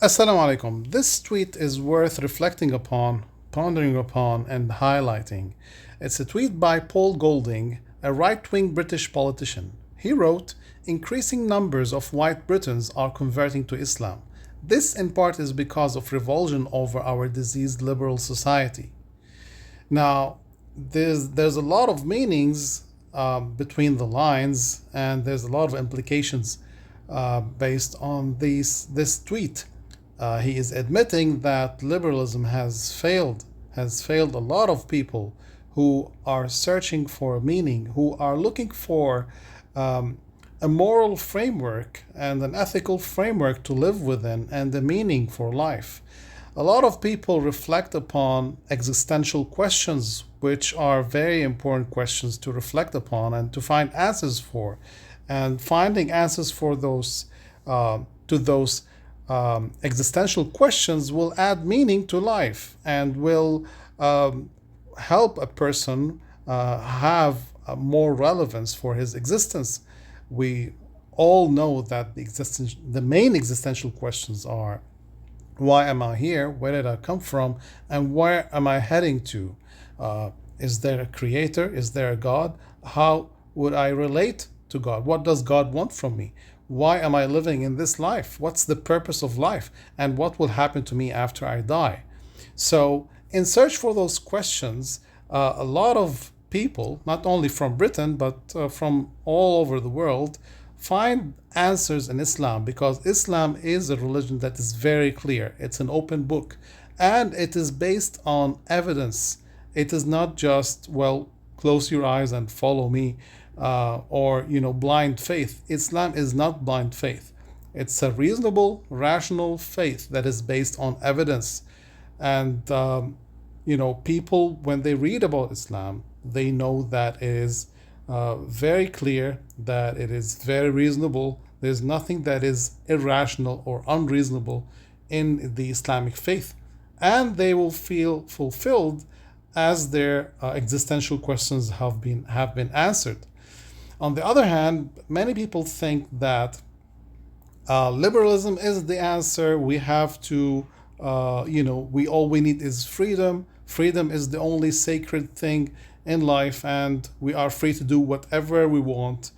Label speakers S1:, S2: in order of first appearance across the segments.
S1: Assalamu alaikum. This tweet is worth reflecting upon, pondering upon, and highlighting. It's a tweet by Paul Golding, a right wing British politician. He wrote, "Increasing numbers of white Britons are converting to Islam. This, in part, is because of revulsion over our diseased liberal society." Now, there's a lot of meanings between the lines, and there's a lot of implications based on this tweet. He is admitting that liberalism has failed a lot of people who are searching for meaning, who are looking for um, a moral framework and an ethical framework to live within and a meaning for life. A lot of people reflect upon existential questions, which are very important questions to reflect upon and to find answers for. And finding answers for those existential questions will add meaning to life and will help a person have more relevance for his existence. We all know that the main existential questions are: why am I here? Where did I come from? And where am I heading to? Is there a creator? Is there a God? How would I relate to God? What does God want from me? Why am I living in this life? What's the purpose of life? And what will happen to me after I die? So, in search for those questions, a lot of people, not only from Britain, but from all over the world, find answers in Islam, because Islam is a religion that is very clear. It's an open book, and it is based on evidence. It is not just, well, close your eyes and follow me, or blind faith. Islam is not blind faith. It's a reasonable, rational faith that is based on evidence. And people, when they read about Islam, they know that it is very clear, that it is very reasonable. There's nothing that is irrational or unreasonable in the Islamic faith, and they will feel fulfilled as their existential questions have been answered. On the other hand, many people think that liberalism is the answer. We have to, we all we need is freedom. Freedom is the only sacred thing in life, and we are free to do whatever we want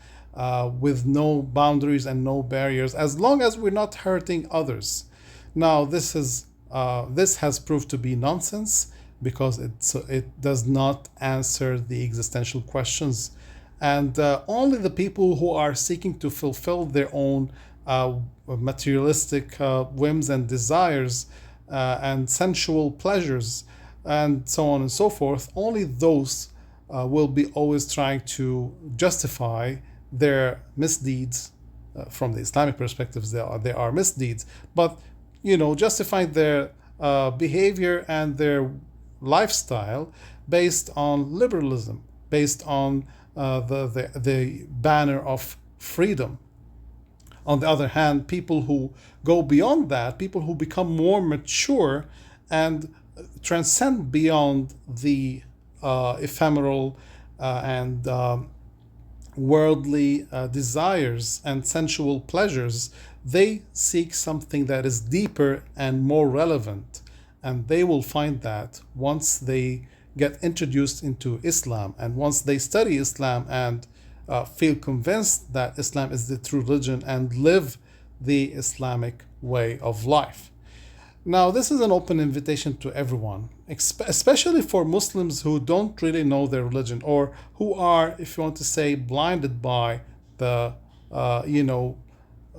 S1: with no boundaries and no barriers, as long as we're not hurting others. Now, this has proved to be nonsense, because it does not answer the existential questions, and only the people who are seeking to fulfill their own materialistic whims and desires and sensual pleasures and so on and so forth, only those will be always trying to justify their misdeeds. From the Islamic perspectives, they are misdeeds, but justifying their behavior and their lifestyle based on liberalism, based on the banner of freedom. On the other hand, people who go beyond that, people who become more mature and transcend beyond the ephemeral and worldly desires and sensual pleasures, they seek something that is deeper and more relevant. And they will find that once they get introduced into Islam, and once they study Islam and feel convinced that Islam is the true religion and live the Islamic way of life. Now, this is an open invitation to everyone, especially for Muslims who don't really know their religion, or who are, if you want to say, blinded by the,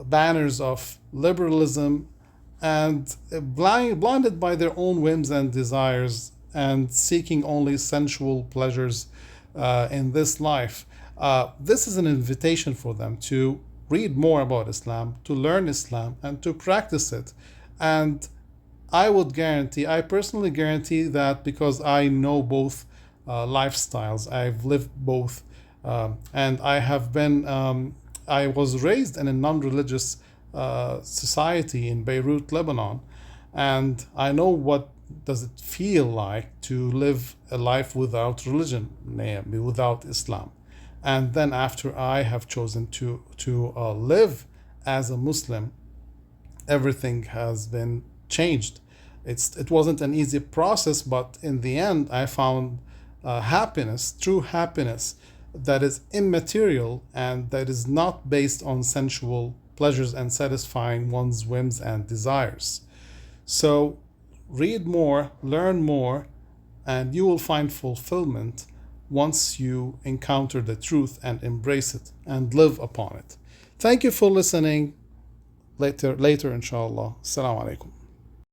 S1: banners of liberalism, and blinded by their own whims and desires, and seeking only sensual pleasures in this life. This is an invitation for them to read more about Islam, to learn Islam, and to practice it. And I personally guarantee that, because I know both lifestyles. I've lived both, and I was raised in a non-religious society in Beirut, Lebanon, and I know what does it feel like to live a life without religion, without Islam. And then after I have chosen to live as a Muslim, everything has been changed. It wasn't an easy process, but in the end, I found happiness, true happiness, that is immaterial and that is not based on sensual pleasures and satisfying one's whims and desires. So, read more, learn more, and you will find fulfillment once you encounter the truth and embrace it and live upon it. Thank you for listening. Later, inshallah. Assalamu alaikum.